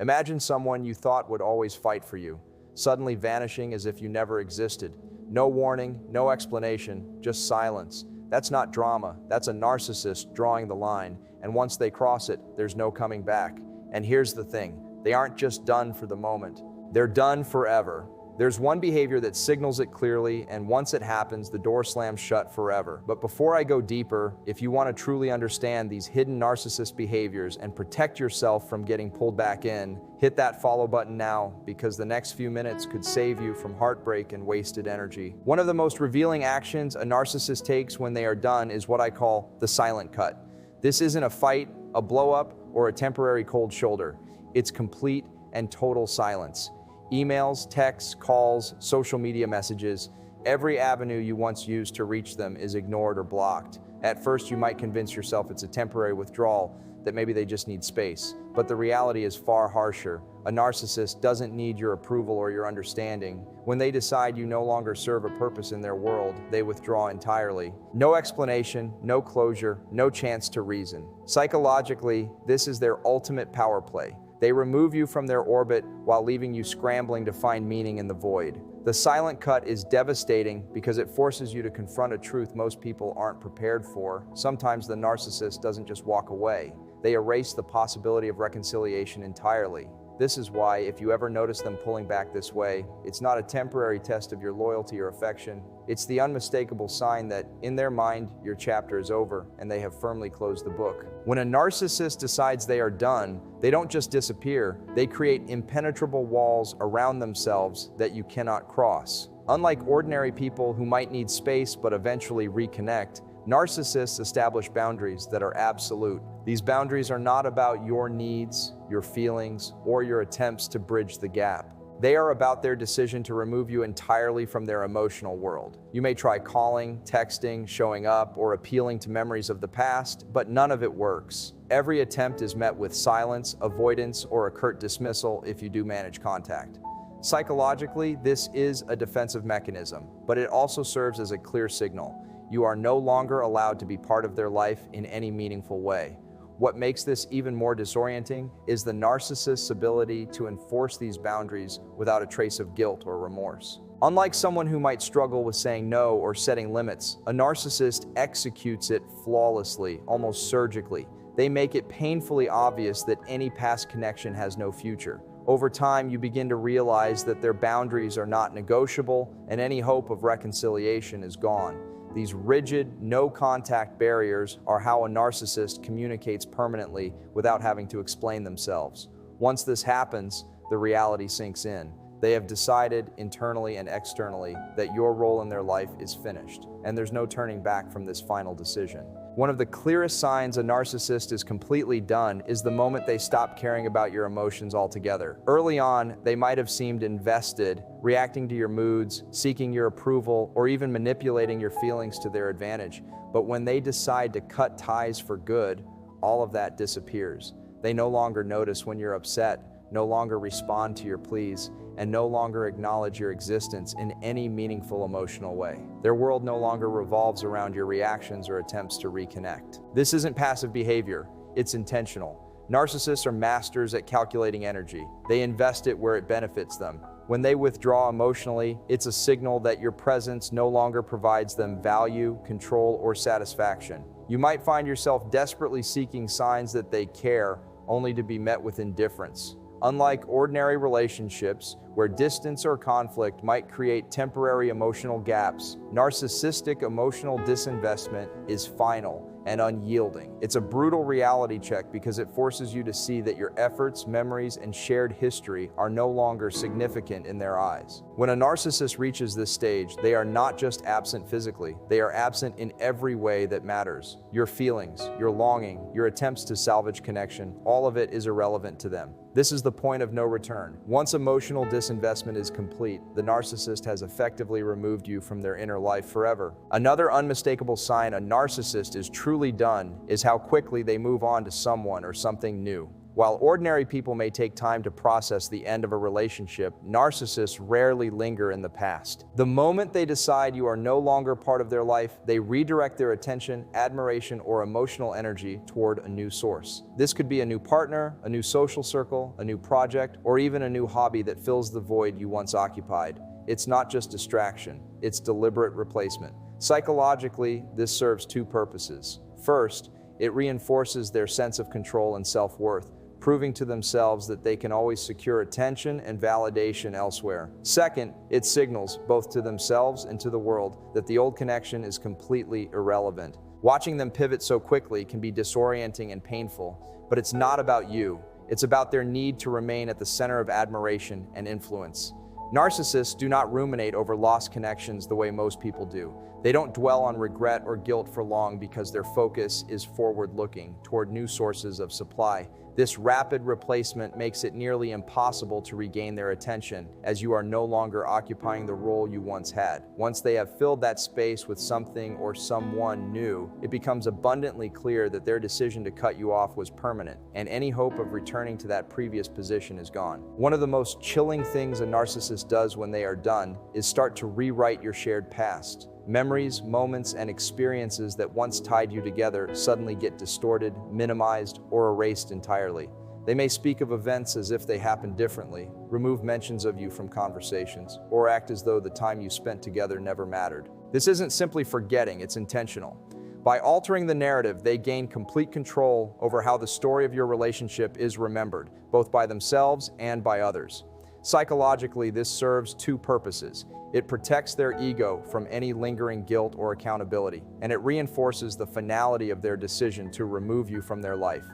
Imagine someone you thought would always fight for you, suddenly vanishing as if you never existed. No warning, no explanation, just silence. That's not drama, that's a narcissist drawing the line, and once they cross it, there's no coming back. And here's the thing, they aren't just done for the moment, they're done forever. There's one behavior that signals it clearly, and once it happens, the door slams shut forever. But before I go deeper, if you want to truly understand these hidden narcissist behaviors and protect yourself from getting pulled back in, hit that follow button now, because the next few minutes could save you from heartbreak and wasted energy. One of the most revealing actions a narcissist takes when they are done is what I call the silent cut. This isn't a fight, a blow-up, or a temporary cold shoulder. It's complete and total silence. Emails, texts, calls, social media messages, every avenue you once used to reach them is ignored or blocked. At first, you might convince yourself it's a temporary withdrawal, that maybe they just need space. But the reality is far harsher. A narcissist doesn't need your approval or your understanding. When they decide you no longer serve a purpose in their world, they withdraw entirely. No explanation, no closure, no chance to reason. Psychologically, this is their ultimate power play. They remove you from their orbit while leaving you scrambling to find meaning in the void. The silent cut is devastating because it forces you to confront a truth most people aren't prepared for. Sometimes the narcissist doesn't just walk away. They erase the possibility of reconciliation entirely. This is why, if you ever notice them pulling back this way, it's not a temporary test of your loyalty or affection. It's the unmistakable sign that, in their mind, your chapter is over and they have firmly closed the book. When a narcissist decides they are done, they don't just disappear, they create impenetrable walls around themselves that you cannot cross. Unlike ordinary people who might need space but eventually reconnect, narcissists establish boundaries that are absolute. These boundaries are not about your needs, your feelings, or your attempts to bridge the gap. They are about their decision to remove you entirely from their emotional world. You may try calling, texting, showing up, or appealing to memories of the past, but none of it works. Every attempt is met with silence, avoidance, or a curt dismissal if you do manage contact. Psychologically, this is a defensive mechanism, but it also serves as a clear signal. You are no longer allowed to be part of their life in any meaningful way. What makes this even more disorienting is the narcissist's ability to enforce these boundaries without a trace of guilt or remorse. Unlike someone who might struggle with saying no or setting limits, a narcissist executes it flawlessly, almost surgically. They make it painfully obvious that any past connection has no future. Over time, you begin to realize that their boundaries are not negotiable and any hope of reconciliation is gone. These rigid, no-contact barriers are how a narcissist communicates permanently without having to explain themselves. Once this happens, the reality sinks in. They have decided, internally and externally, that your role in their life is finished, and there's no turning back from this final decision. One of the clearest signs a narcissist is completely done is the moment they stop caring about your emotions altogether. Early on, they might have seemed invested, reacting to your moods, seeking your approval, or even manipulating your feelings to their advantage. But when they decide to cut ties for good, all of that disappears. They no longer notice when you're upset, no longer respond to your pleas, and no longer acknowledge your existence in any meaningful emotional way. Their world no longer revolves around your reactions or attempts to reconnect. This isn't passive behavior, it's intentional. Narcissists are masters at calculating energy. They invest it where it benefits them. When they withdraw emotionally, it's a signal that your presence no longer provides them value, control, or satisfaction. You might find yourself desperately seeking signs that they care, only to be met with indifference. Unlike ordinary relationships, where distance or conflict might create temporary emotional gaps, narcissistic emotional disinvestment is final and unyielding. It's a brutal reality check because it forces you to see that your efforts, memories, and shared history are no longer significant in their eyes. When a narcissist reaches this stage, they are not just absent physically, they are absent in every way that matters. Your feelings, your longing, your attempts to salvage connection, all of it is irrelevant to them. This is the point of no return. Once emotional disinvestment is complete, the narcissist has effectively removed you from their inner life forever. Another unmistakable sign a narcissist is truly done is how quickly they move on to someone or something new. While ordinary people may take time to process the end of a relationship, narcissists rarely linger in the past. The moment they decide you are no longer part of their life, they redirect their attention, admiration, or emotional energy toward a new source. This could be a new partner, a new social circle, a new project, or even a new hobby that fills the void you once occupied. It's not just distraction, it's deliberate replacement. Psychologically, this serves two purposes. First, it reinforces their sense of control and self-worth, proving to themselves that they can always secure attention and validation elsewhere. Second, it signals, both to themselves and to the world, that the old connection is completely irrelevant. Watching them pivot so quickly can be disorienting and painful, but it's not about you. It's about their need to remain at the center of admiration and influence. Narcissists do not ruminate over lost connections the way most people do. They don't dwell on regret or guilt for long because their focus is forward-looking toward new sources of supply. This rapid replacement makes it nearly impossible to regain their attention, as you are no longer occupying the role you once had. Once they have filled that space with something or someone new, it becomes abundantly clear that their decision to cut you off was permanent, and any hope of returning to that previous position is gone. One of the most chilling things a narcissist does when they are done is start to rewrite your shared past. Memories, moments, and experiences that once tied you together suddenly get distorted, minimized, or erased entirely. They may speak of events as if they happened differently, remove mentions of you from conversations, or act as though the time you spent together never mattered. This isn't simply forgetting, it's intentional. By altering the narrative, they gain complete control over how the story of your relationship is remembered, both by themselves and by others. Psychologically, this serves two purposes. It protects their ego from any lingering guilt or accountability, and it reinforces the finality of their decision to remove you from their life.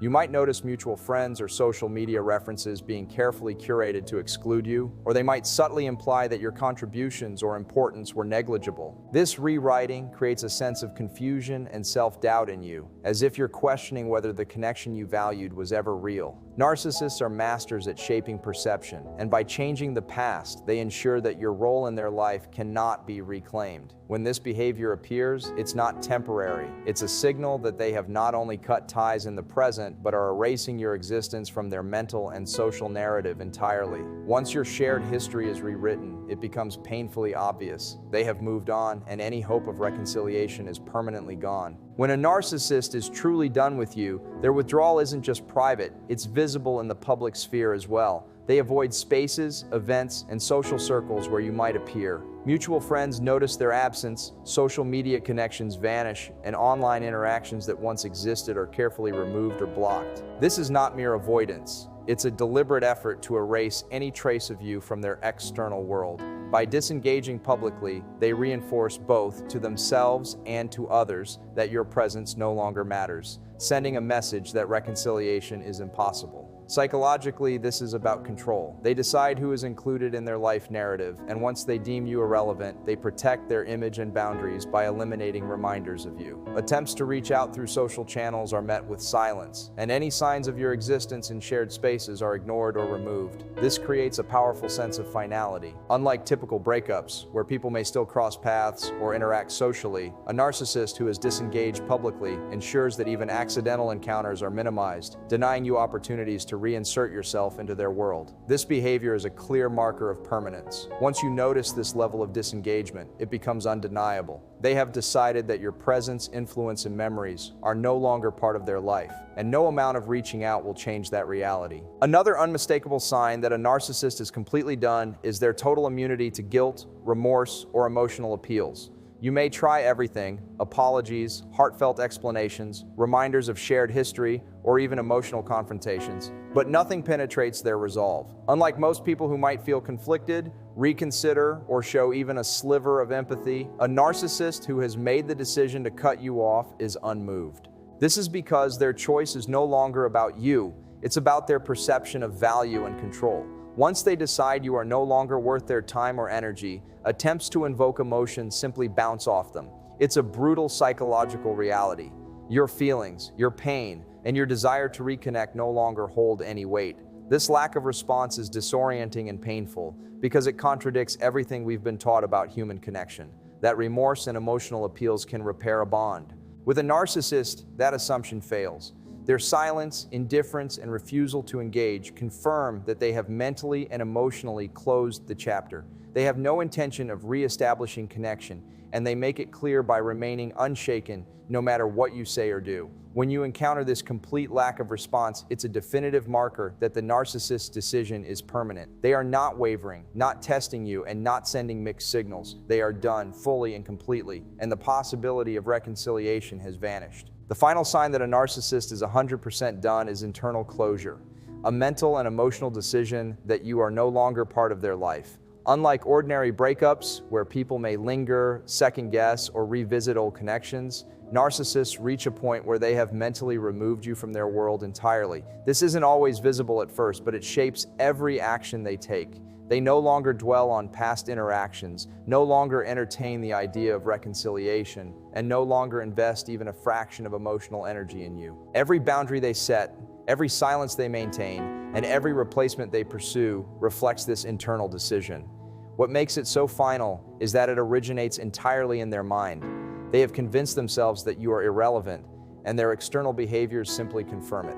You might notice mutual friends or social media references being carefully curated to exclude you, or they might subtly imply that your contributions or importance were negligible. This rewriting creates a sense of confusion and self-doubt in you, as if you're questioning whether the connection you valued was ever real. Narcissists are masters at shaping perception, and by changing the past, they ensure that your role in their life cannot be reclaimed. When this behavior appears, it's not temporary. It's a signal that they have not only cut ties in the present, but are erasing your existence from their mental and social narrative entirely. Once your shared history is rewritten, it becomes painfully obvious. They have moved on, and any hope of reconciliation is permanently gone. When a narcissist is truly done with you, their withdrawal isn't just private, it's visible in the public sphere as well. They avoid spaces, events, and social circles where you might appear. Mutual friends notice their absence, social media connections vanish, and online interactions that once existed are carefully removed or blocked. This is not mere avoidance. It's a deliberate effort to erase any trace of you from their external world. By disengaging publicly, they reinforce both to themselves and to others that your presence no longer matters, sending a message that reconciliation is impossible. Psychologically, this is about control. They decide who is included in their life narrative, and once they deem you irrelevant, they protect their image and boundaries by eliminating reminders of you. Attempts to reach out through social channels are met with silence, and any signs of your existence in shared spaces are ignored or removed. This creates a powerful sense of finality. Unlike typical breakups, where people may still cross paths or interact socially, a narcissist who is disengaged publicly ensures that even accidental encounters are minimized, denying you opportunities to reinsert yourself into their world. This behavior is a clear marker of permanence. Once you notice this level of disengagement, it becomes undeniable. They have decided that your presence, influence, and memories are no longer part of their life, and no amount of reaching out will change that reality. Another unmistakable sign that a narcissist is completely done is their total immunity to guilt, remorse, or emotional appeals. You may try everything: apologies, heartfelt explanations, reminders of shared history, or even emotional confrontations, but nothing penetrates their resolve. Unlike most people who might feel conflicted, reconsider, or show even a sliver of empathy, a narcissist who has made the decision to cut you off is unmoved. This is because their choice is no longer about you, it's about their perception of value and control. Once they decide you are no longer worth their time or energy, attempts to invoke emotion simply bounce off them. It's a brutal psychological reality. Your feelings, your pain, and your desire to reconnect no longer hold any weight. This lack of response is disorienting and painful because it contradicts everything we've been taught about human connection, that remorse and emotional appeals can repair a bond. With a narcissist, that assumption fails. Their silence, indifference, and refusal to engage confirm that they have mentally and emotionally closed the chapter. They have no intention of re-establishing connection, and they make it clear by remaining unshaken no matter what you say or do. When you encounter this complete lack of response, it's a definitive marker that the narcissist's decision is permanent. They are not wavering, not testing you, and not sending mixed signals. They are done fully and completely, and the possibility of reconciliation has vanished. The final sign that a narcissist is 100% done is internal closure, a mental and emotional decision that you are no longer part of their life. Unlike ordinary breakups, where people may linger, second guess, or revisit old connections, narcissists reach a point where they have mentally removed you from their world entirely. This isn't always visible at first, but it shapes every action they take. They no longer dwell on past interactions, no longer entertain the idea of reconciliation, and no longer invest even a fraction of emotional energy in you. Every boundary they set, every silence they maintain, and every replacement they pursue reflects this internal decision. What makes it so final is that it originates entirely in their mind. They have convinced themselves that you are irrelevant, and their external behaviors simply confirm it.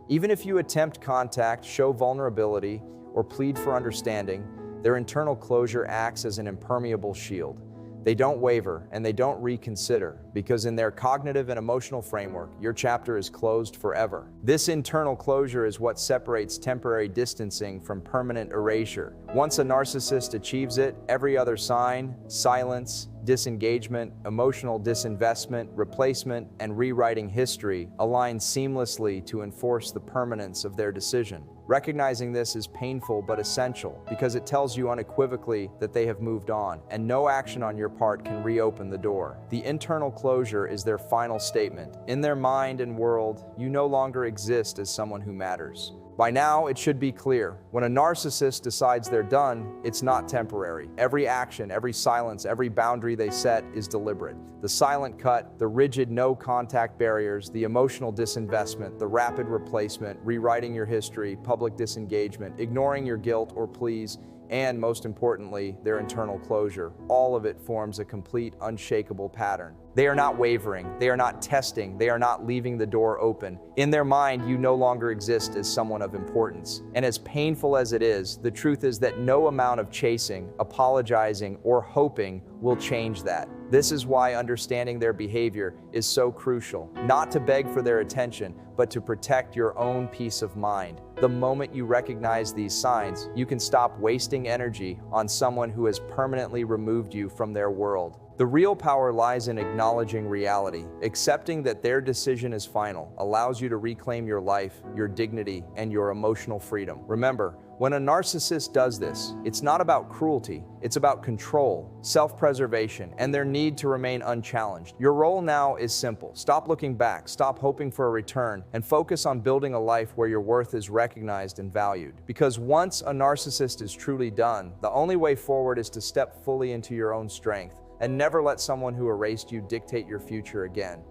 Even if you attempt contact, show vulnerability, or plead for understanding, their internal closure acts as an impermeable shield. They don't waver, and they don't reconsider, because in their cognitive and emotional framework, your chapter is closed forever. This internal closure is what separates temporary distancing from permanent erasure. Once a narcissist achieves it, every other sign, silence, disengagement, emotional disinvestment, replacement, and rewriting history align seamlessly to enforce the permanence of their decision. Recognizing this is painful but essential because it tells you unequivocally that they have moved on, and no action on your part can reopen the door. The internal closure is their final statement. In their mind and world, you no longer exist as someone who matters. By now, it should be clear. When a narcissist decides they're done, it's not temporary. Every action, every silence, every boundary they set is deliberate. The silent cut, the rigid no-contact barriers, the emotional disinvestment, the rapid replacement, rewriting your history, public disengagement, ignoring your guilt or pleas, and most importantly, their internal closure. All of it forms a complete, unshakable pattern. They are not wavering, they are not testing, they are not leaving the door open. In their mind, you no longer exist as someone of importance. And as painful as it is, the truth is that no amount of chasing, apologizing, or hoping will change that. This is why understanding their behavior is so crucial. Not to beg for their attention, but to protect your own peace of mind. The moment you recognize these signs, you can stop wasting energy on someone who has permanently removed you from their world. The real power lies in acknowledging reality. Accepting that their decision is final allows you to reclaim your life, your dignity, and your emotional freedom. Remember, when a narcissist does this, it's not about cruelty, it's about control, self-preservation, and their need to remain unchallenged. Your role now is simple. Stop looking back, stop hoping for a return, and focus on building a life where your worth is recognized and valued. Because once a narcissist is truly done, the only way forward is to step fully into your own strength and never let someone who erased you dictate your future again.